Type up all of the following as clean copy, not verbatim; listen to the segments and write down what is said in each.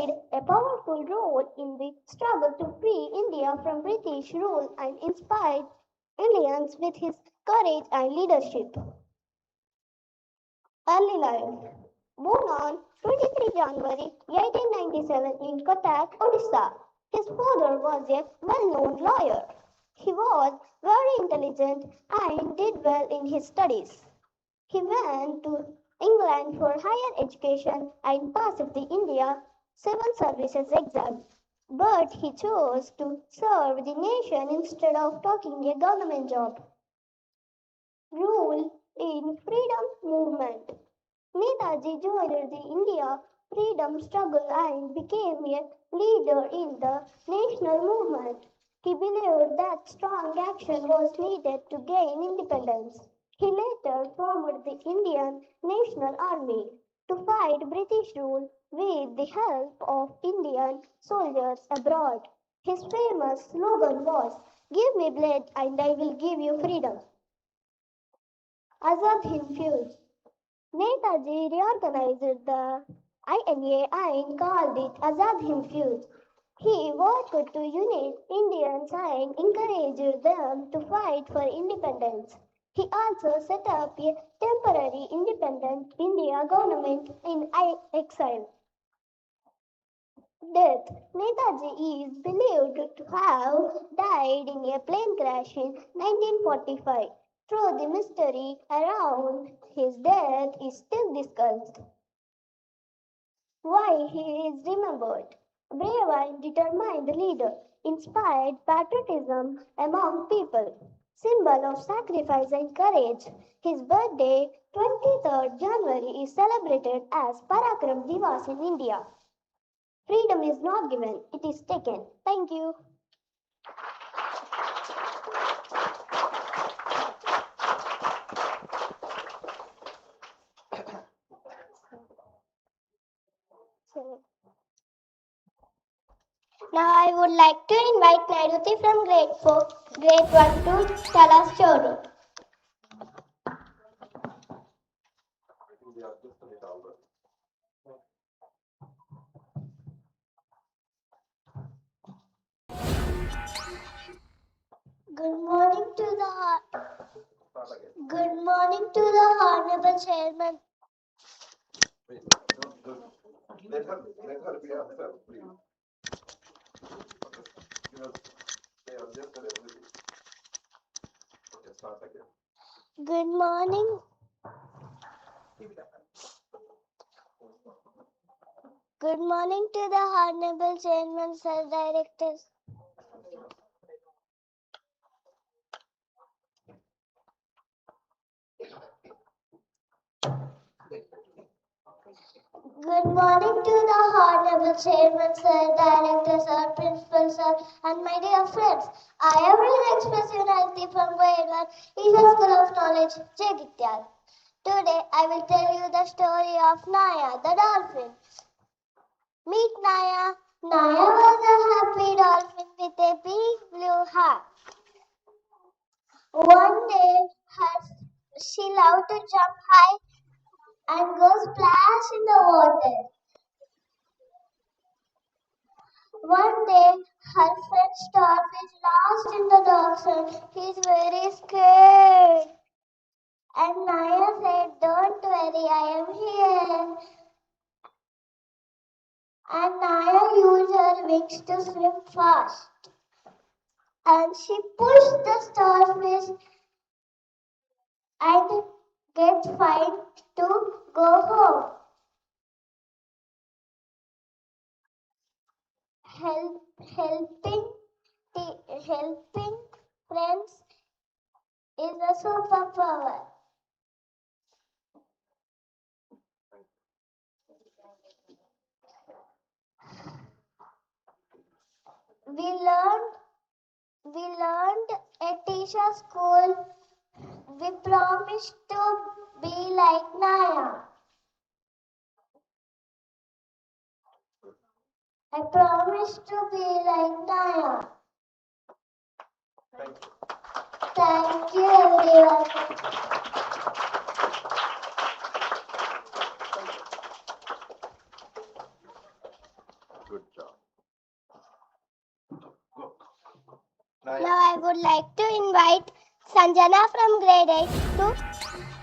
a powerful role in the struggle to free India from British rule and inspired millions with his courage and leadership. Early life. Born on 23 January 1897 in Cuttack, Odisha, his father was a well-known lawyer. He was very intelligent and did well in his studies. He went to England for higher education and passed the India Civil Services exam. But he chose to serve the nation instead of taking a government job. Rule in freedom movement. Netaji joined the India freedom struggle and became a leader in the national movement. He believed that strong action was needed to gain independence. He later formed the Indian National Army to fight British rule with the help of Indian soldiers abroad. His famous slogan was, "Give me blood and I will give you freedom." Azad Hind Fuse. Netaji reorganized the INA and called it Azad Hind Fuse. He worked to unite Indians and encouraged them to fight for independence. He also set up a temporary independent India government in exile. Death. Netaji is believed to have died in a plane crash in 1945. Though the mystery around his death is still discussed. Why he is remembered. Brave and determined leader, inspired patriotism among people, symbol of sacrifice and courage. His birthday, 23rd January, is celebrated as Parakram Divas in India. Freedom is not given, it is taken. Thank you. Now I would like to invite Nairuti from grade 4, grade 1 to tell us story. Good morning to the Honorable Chairman. Let her be herself, please. Start again. Good morning. Good morning to the Honorable Chairman, Sir Directors. Good morning to the Honorable Chairman, Sir, Director, Sir, Principal, Sir, and my dear friends. I am Will Express Unity from grade 1, Esha School of Knowledge, Jagitya. Today, I will tell you the story of Naya, the dolphin. Meet Naya. Naya was a happy dolphin with a big blue heart. One day, she loved to jump high and go splash in the water. One day, her friend Starfish lost in the docks and he's very scared. And Naya said, "Don't worry, I am here." And Naya used her wings to swim fast. And she pushed the starfish and get fine to go home. Helping friends is a superpower. We learned at Esha school. We promised to be like Naya. I promise to be like Naya. Thank you, everyone. Now I would like to invite Sanjana from grade 8 to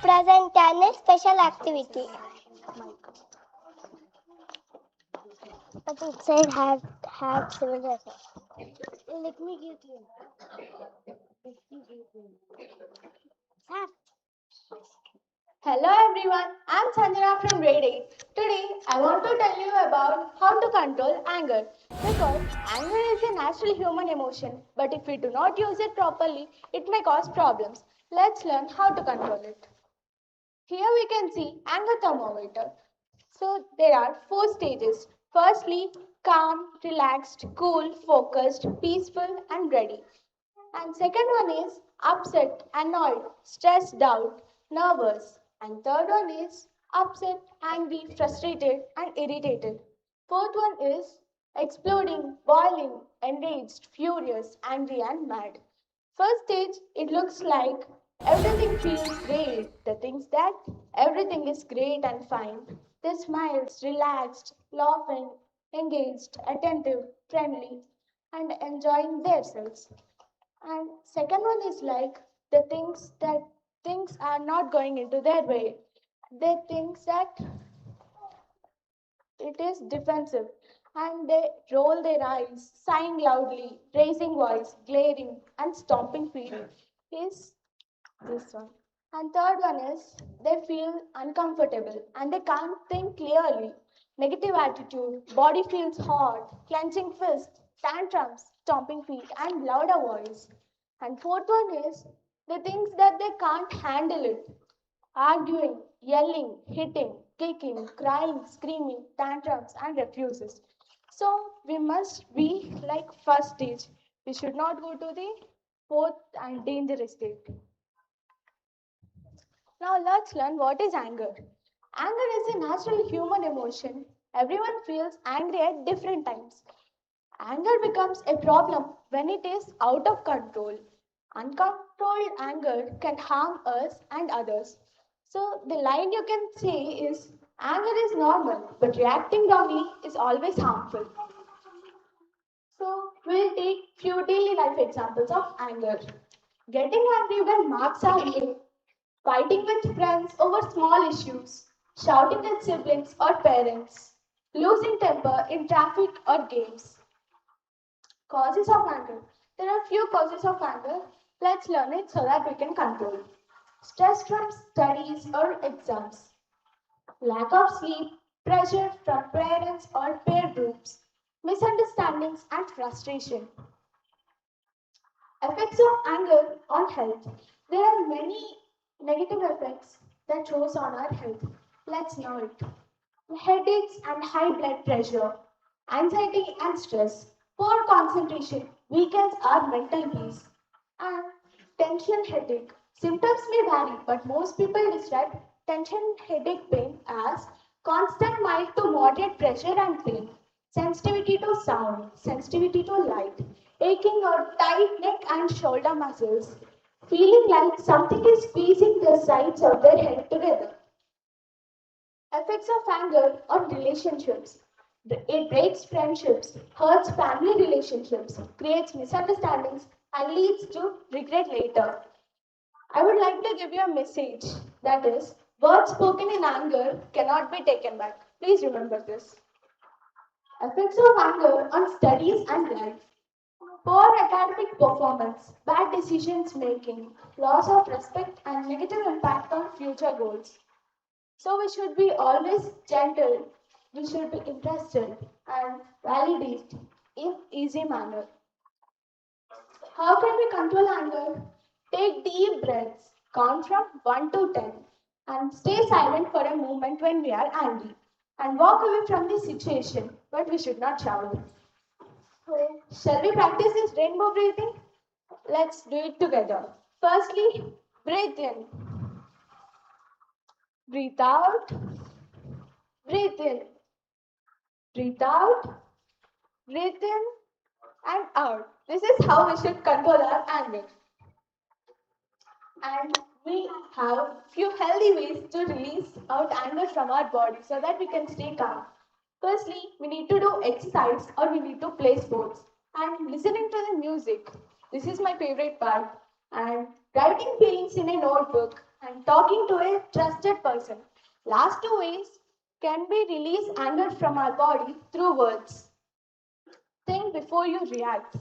present an special activity. But it said had civil defense. Let me give you. Sir. Hello everyone, I'm Sanjana from grade 8. Today I want to tell you about how to control anger. Because anger is a natural human emotion, but if we do not use it properly, it may cause problems. Let's learn how to control it. Here we can see anger thermometer. So there are four stages. Firstly, calm, relaxed, cool, focused, peaceful and ready. And second one is upset, annoyed, stressed out, nervous. And third one is upset, angry, frustrated and irritated. Fourth one is exploding, boiling, enraged, furious, angry and mad. First stage, it looks like everything feels great. The things that everything is great and fine. They smiles, relaxed, laughing, engaged, attentive, friendly, and enjoying themselves. And second one is like the things that things are not going into their way. They think that it is defensive and they roll their eyes, sighing loudly, raising voice, glaring, and stomping feet is this one. And third one is they feel uncomfortable and they can't think clearly. Negative attitude, body feels hot, clenching fists, tantrums, stomping feet, and louder voice. And fourth one is they think that they can't handle it. Arguing, yelling, hitting, kicking, crying, screaming, tantrums, and refuses. So we must be like first stage. We should not go to the fourth and dangerous stage. Now let's learn what is anger. Anger is a natural human emotion. Everyone feels angry at different times. Anger becomes a problem when it is out of control. Uncontrolled anger can harm us and others. So the line you can say is anger is normal, but reacting wrongly is always harmful. So we'll take few daily life examples of anger. Getting angry when marks are late, fighting with friends over small issues, shouting at siblings or parents, losing temper in traffic or games. Causes of anger. There are few causes of anger. Let's learn it so that we can control. Stress from studies or exams, lack of sleep, pressure from parents or peer groups, misunderstandings and frustration. Effects of anger on health. There are many negative effects that shows on our health. Let's know it. Headaches and high blood pressure, anxiety and stress, poor concentration weakens our mental peace, and tension headache. Symptoms may vary, but most people describe tension headache pain as constant mild to moderate pressure and pain, sensitivity to sound, sensitivity to light, aching or tight neck and shoulder muscles, feeling like something is squeezing the sides of their head together. Effects of anger on relationships. It breaks friendships, hurts family relationships, creates misunderstandings, and leads to regret later. I would like to give you a message that is, words spoken in anger cannot be taken back. Please remember this. Effects of anger on studies and life. Poor academic performance, bad decisions making, loss of respect, and negative impact on future goals. So we should be always gentle, we should be interested and validate in easy manner. How can we control anger? Take deep breaths, count from 1 to 10 and stay silent for a moment when we are angry and walk away from the situation, but we should not shout. So, shall we practice this rainbow breathing? Let's do it together. Firstly, breathe in, breathe out, breathe in, breathe out, breathe in and out. This is how we should control our anger. And we have few healthy ways to release out anger from our body so that we can stay calm. Firstly, we need to do exercise or we need to play sports and listening to the music. This is my favorite part. And writing feelings in a notebook and talking to a trusted person. Last two ways can be release anger from our body through words. Think before you react.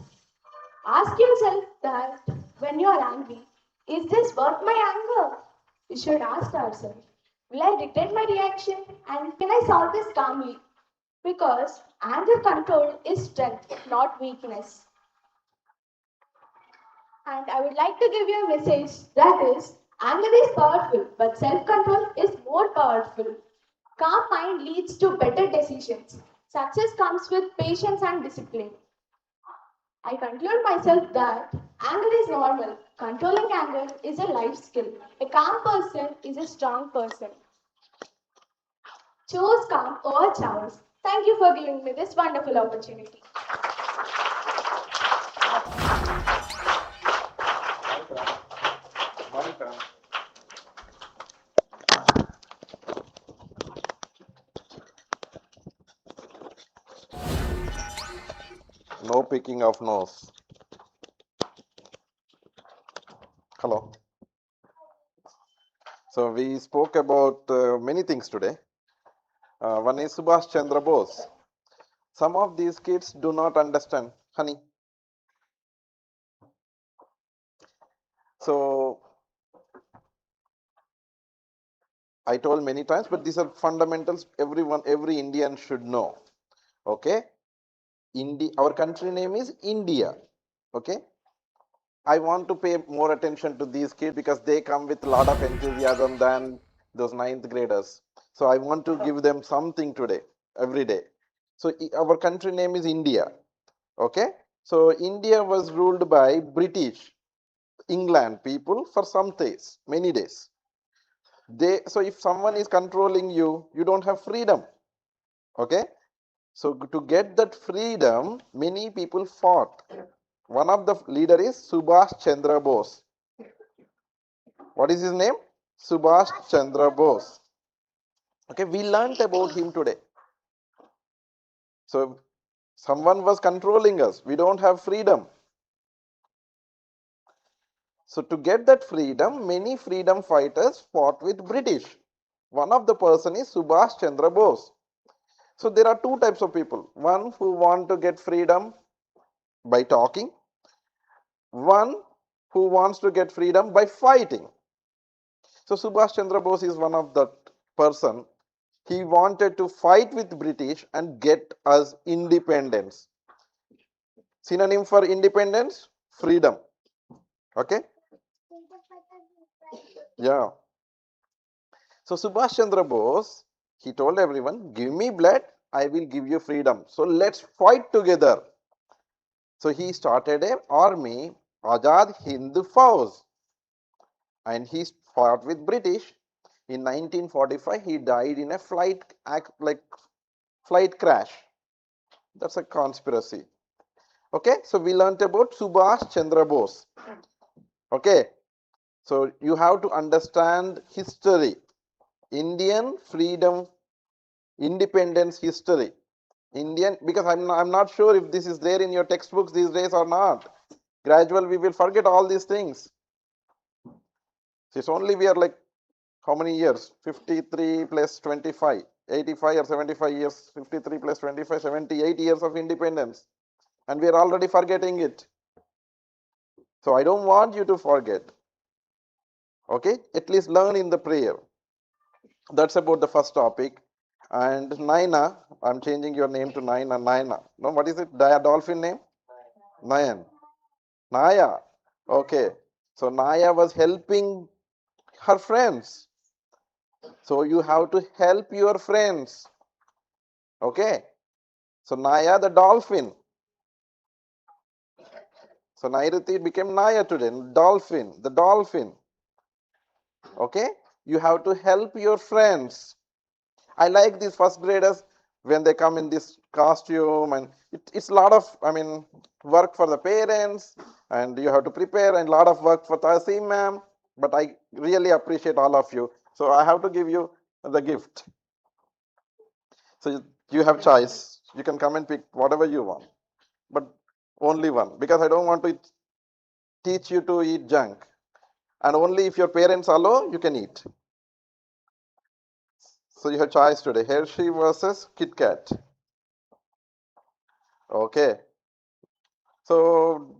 Ask yourself that when you are angry, is this worth my anger? We should ask ourselves, will I regret my reaction and can I solve this calmly? Because anger control is strength, not weakness. And I would like to give you a message that is anger is powerful, but self control is more powerful. Calm mind leads to better decisions. Success comes with patience and discipline. I conclude myself that anger is normal. Controlling anger is a life skill. A calm person is a strong person. Choose calm over chaos. Thank you for giving me this wonderful opportunity. Monica. No picking of nose. Hello. So we spoke about many things today. One is Subhash Chandra Bose. Some of these kids do not understand, honey. So I told many times, but these are fundamentals every Indian should know. Okay? Our country name is India. Okay? I want to pay more attention to these kids because they come with a lot of enthusiasm than those ninth graders. So I want to give them something today, every day. So our country name is India. Okay? So India was ruled by British, England people for some days, many days. So if someone is controlling you, you don't have freedom. Okay? So to get that freedom, many people fought. One of the leader is Subhash Chandra Bose. What is his name? Subhash Chandra Bose. Okay, we learned about him today. So someone was controlling us. We don't have freedom. So to get that freedom, many freedom fighters fought with British. One of the person is Subhash Chandra Bose. So there are two types of people. One who want to get freedom by talking. One who wants to get freedom by fighting. So Subhash Chandra Bose is one of that person. He wanted to fight with British and get us independence. Synonym for independence? Freedom. Okay? Yeah. So Subhash Chandra Bose, he told everyone, give me blood, I will give you freedom. So let's fight together. So he started an army, Azad Hind Fauj, and he fought with British. In 1945, he died in a flight crash. That's a conspiracy. Okay, so we learnt about Subhash Chandra Bose. Okay, so you have to understand history, Indian freedom, independence history. Indian, because I'm not sure if this is there in your textbooks these days or not. Gradually, we will forget all these things. It's only we are like how many years? 53 plus 25, 85 or 75 years. 53 plus 25, 78 years of independence, and we are already forgetting it. So I don't want you to forget. Okay, at least learn in the prayer. That's about the first topic. And Naina, I'm changing your name to Naina. Naina. No, what is it? Dolphin name? Nayan. Naya. Okay. So Naya was helping her friends. So you have to help your friends. Okay. So Naya the dolphin. So Nairati became Naya today. Dolphin. The dolphin. Okay. You have to help your friends. I like these first graders when they come in this costume, and it's a lot of, work for the parents, and you have to prepare, and a lot of work for Tasim ma'am. But I really appreciate all of you. So I have to give you the gift. So you have choice. You can come and pick whatever you want, but only one, because I don't want to teach you to eat junk. And only if your parents allow, you can eat. So you have choice today, Hershey versus Kit Kat. Okay. So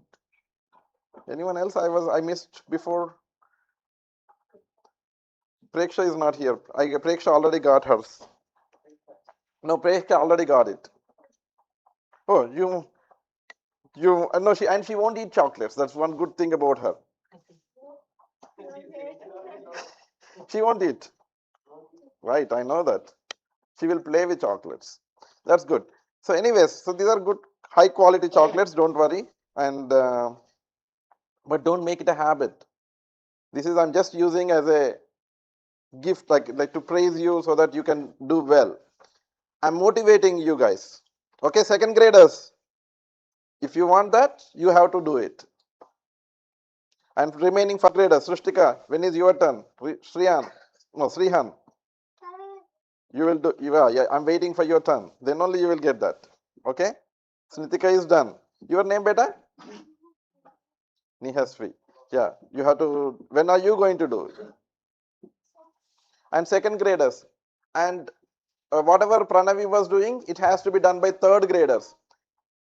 anyone else I missed before? Preksha is not here. Preksha already got hers. No, Preksha already got it. Oh, no, she won't eat chocolates. That's one good thing about her. She won't eat. Right, I know that. She will play with chocolates. That's good. So anyways, so these are good high quality chocolates, don't worry. And but don't make it a habit. This is I'm just using as a gift, like to praise you so that you can do well. I'm motivating you guys. Okay, second graders. If you want that, you have to do it. And remaining first graders, Srishtika, when is your turn? Srihan. You will do, yeah, I'm waiting for your turn. Then only you will get that. Okay? Snitika is done. Your name, beta? Nihasvi. Yeah, you have to, when are you going to do? And second graders. And whatever Pranavi was doing, it has to be done by third graders.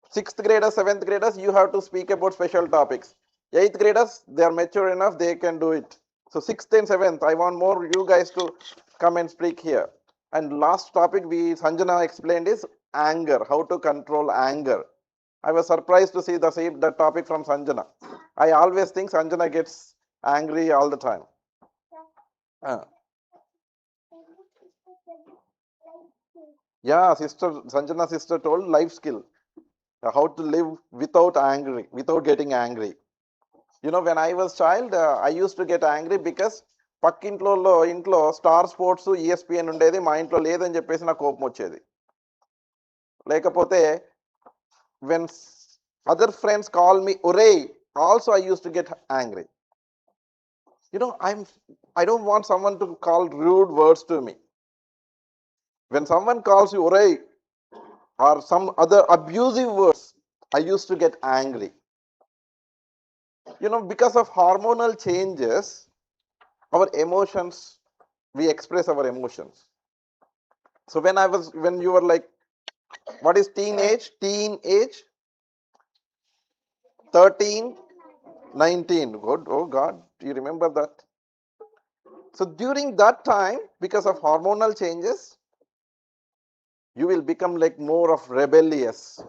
Sixth graders, seventh graders, you have to speak about special topics. Eighth graders, they are mature enough, they can do it. So sixth and seventh, I want more you guys to come and speak here. And last topic Sanjana explained is anger, how to control anger. I was surprised to see the topic from Sanjana. I always think Sanjana gets angry all the time. Yeah, Sanjana's sister told life skill, how to live without getting angry. You know, when I was child, I used to get angry because ఇంట్లో star sports ESPN ఉండేది, మా ఇంట్లో లేదని చెప్పేసి నాకు కోపం వచ్చేది. లేకపోతే when other friends call me Uray, also I used to get angry. You know, I don't want someone to call rude words to me. When someone calls you Uray or some other abusive words, I used to get angry. You know, because of hormonal changes, our emotions, we express our emotions. So when you were like, what is teenage 13, 19, good, oh God, do you remember that? So during that time, because of hormonal changes, you will become like more of rebellious.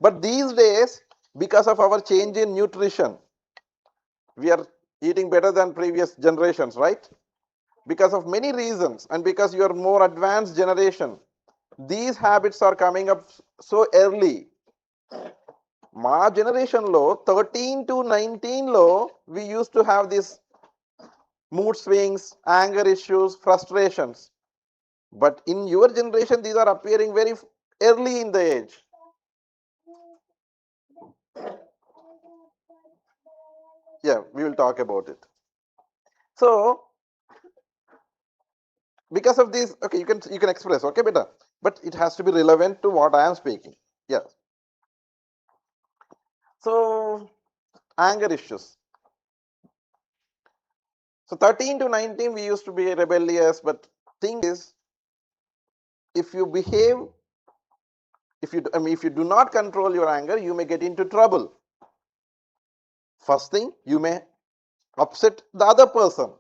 But these days, because of our change in nutrition, we are eating better than previous generations, right? Because of many reasons, and because you are more advanced generation, these habits are coming up so early. My generation low 13 to 19 low, we used to have these mood swings, anger issues, frustrations. But in your generation, these are appearing very early in the age. Yeah, we will talk about it. So because of this, okay, you can express, okay, beta, but it has to be relevant to what I am speaking. Yeah. So anger issues. So 13 to 19, we used to be rebellious, but thing is, if you behave, if you do not control your anger, you may get into trouble. First thing, you may upset the other person,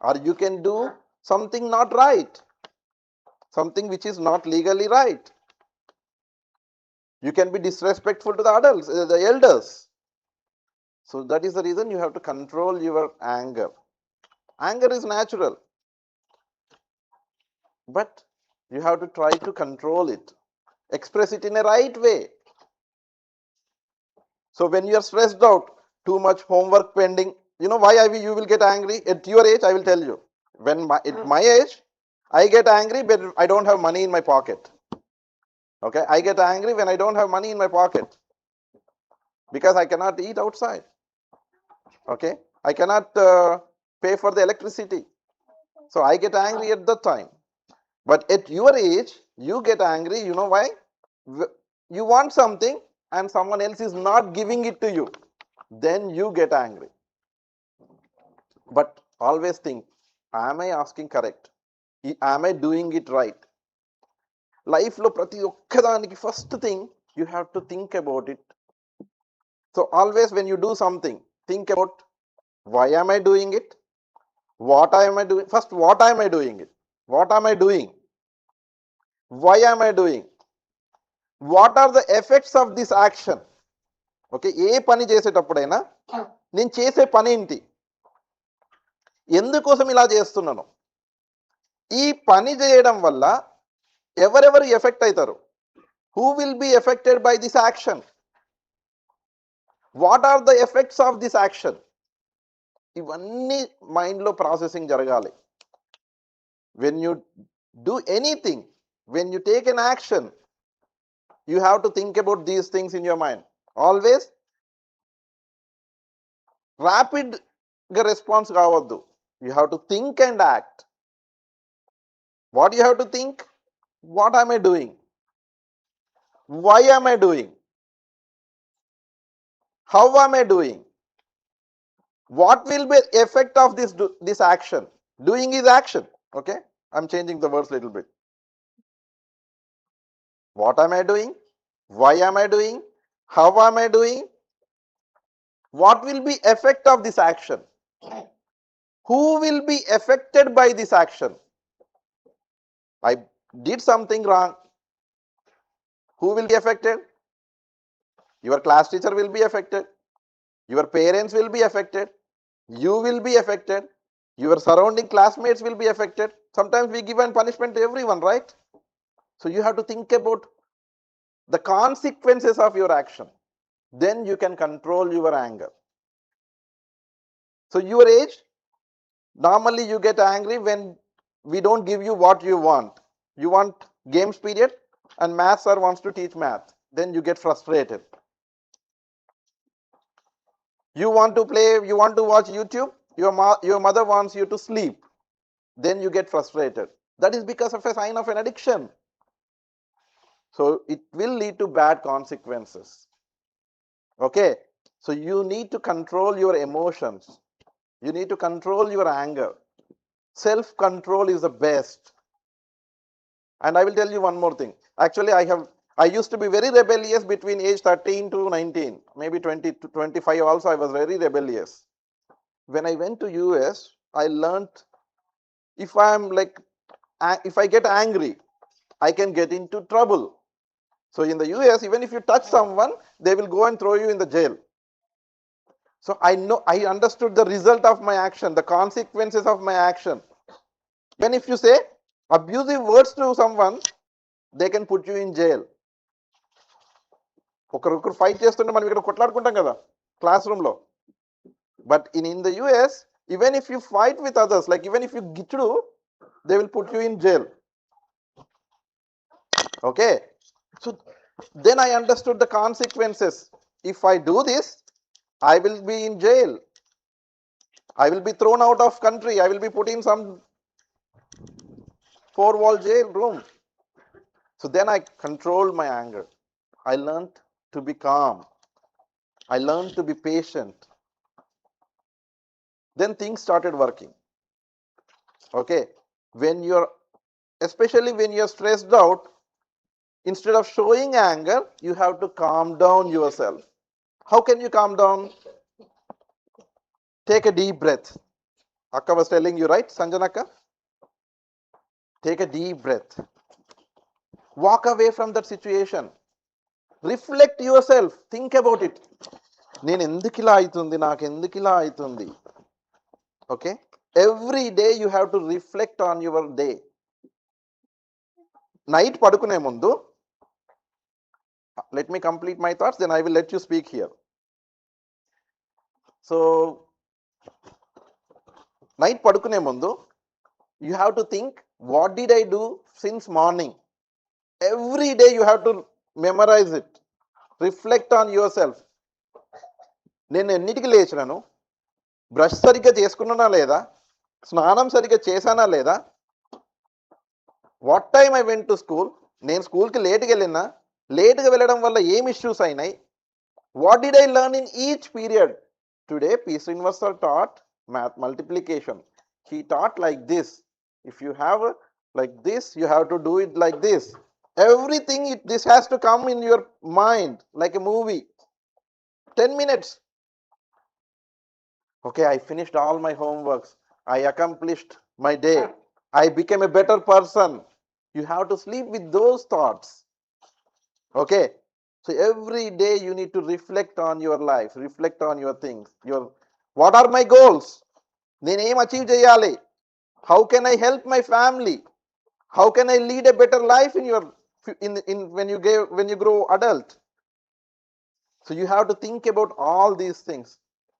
or you can do something not right, something which is not legally right. You can be disrespectful to the adults, the elders. So that is the reason you have to control your anger. Anger is natural, but you have to try to control it. Express it in a right way. So when you are stressed out, too much homework pending, you know why you will get angry? At your age, I will tell you. At my age, I get angry but I don't have money in my pocket. Okay, I get angry when I don't have money in my pocket because I cannot eat outside. Okay, I cannot pay for the electricity. So I get angry at that time. But at your age, you get angry. You know why? You want something and someone else is not giving it to you. then you get angry. But always think, am I asking correct? Am I doing it right? Life lo prati okkadaniki first thing you have to think about it. So always when you do something, think about why am I doing it? What am I doing? First, what am I doing it? What am I doing? Why am I doing? What are the effects of this action? Okay, ఏ పని చేసేటప్పుడైనా నేను చేసే పని ఏంటి, ఎందుకోసం ఇలా చేస్తున్నాను, ఈ పని చేయడం వల్ల ఎవరెవరు ఎఫెక్ట్ అవుతారు, who will be affected by this action, what are the effects of this action, ఇవన్నీ మైండ్లో ప్రాసెసింగ్ జరగాలి. When you do anything, when you take an action, you have to think about these things in your mind. Always rapid response kaavaddu. You have to think and act. What you have to think? What am I doing? Why am I doing? How am I doing? What will be the effect of this action? Doing is action. Okay, I'm changing the words a little bit. What am I doing? Why am I doing? How am I doing? What will be effect of this action? Who will be affected by this action? I did something wrong. Who will be affected? Your class teacher will be affected. Your parents will be affected. You will be affected. Your surrounding classmates will be affected. Sometimes we give a punishment to everyone, right? So you have to think about the consequences of your action. Then you can control your anger. So your age, normally you get angry when we don't give you what you want. You want games period and maths sir wants to teach math. Then you get frustrated. You want to play, you want to watch YouTube, your mother wants you to sleep. Then you get frustrated. That is because of a sign of an addiction. So it will lead to bad consequences. Okay, so you need to control your emotions. You need to control your anger. Self-control is the best. And I will tell you one more thing. Actually, I used to be very rebellious between age 13 to 19, maybe 20 to 25 also I was very rebellious. When I went to US, I learned if I get angry, I can get into trouble. So in the US, even if you touch someone, they will go and throw you in the jail. So I understood the result of my action, the consequences of my action. When if you say abusive words to someone, they can put you in jail. ఒకరొకరు fight చేస్తుంటే మనం ఇక్కడ కొట్లాడుకుంటాం కదా class room లో. But in the US, even if you fight with others, like even if you gitchudu, they will put you in jail. Okay, so then I understood the consequences. If I do this, I will be in jail. I will be thrown out of country. I will be put in some 4-wall jail room. So then I controlled my anger. I learned to be calm. I learned to be patient. Then things started working. Okay, especially when you're stressed out, instead of showing anger, you have to calm down yourself. How can you calm down? Take a deep breath. Akka was telling you, right, Sanjanaka? Take a deep breath. Walk away from that situation. Reflect yourself. Think about it. నేను ఎందుకు ఇలా అవుతుంది, నాకు ఎందుకు ఇలా అవుతుంది. Okay, every day you have to reflect on your day. Night పడుకునే ముందు, let me complete my thoughts, then I will let you speak here. So night padukune mundu, you have to think, what did I do since morning? Every day you have to memorize it. Reflect on yourself. నేను ఎన్నిటికి లేచినాను, brush సరిగ్గా చేసుకున్నానా లేదా, స్నానం సరిగ్గా చేశానా లేదా, what time I went to school, నేను స్కూల్కి లేట్గా వెళ్ళినా, లేట్గా వెళ్ళడం వల్ల ఏం ఇష్యూస్ అయినాయి, What did I learn in each period? Today, P. Srinivasa taught math multiplication. He taught like this. If you have like this, you have to do it like this. Everything, this has to come in your mind like a movie. 10 minutes. Okay, I finished all my homeworks. I accomplished my day. I became a better person. You have to sleep with those thoughts. Okay. So every day you need to reflect on your life, reflect on your things. What are my goals? Name achieve cheyali. How can I help my family? How can I lead a better life in your in when you grow adult? So you have to think about all these things.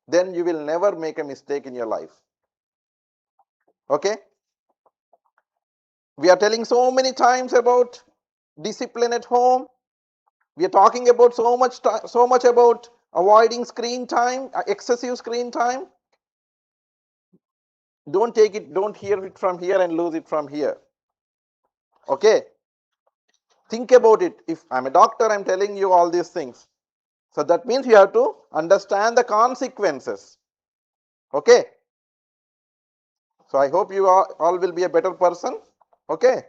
Then you will never make a mistake in your life. Okay? We are telling so many times about discipline at home. We are talking about so much about avoiding screen time, excessive screen time. Don't hear it from here and lose it from here. Okay? Think about it. If I'm a doctor, I'm telling you all these things. So that means you have to understand the consequences. Okay? So I hope you all will be a better person. Okay?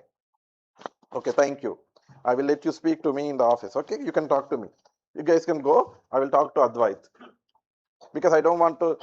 Okay, thank you. I will let you speak to me in the office. Okay? You can talk to me. You guys can go. I will talk to Advait. Because I don't want to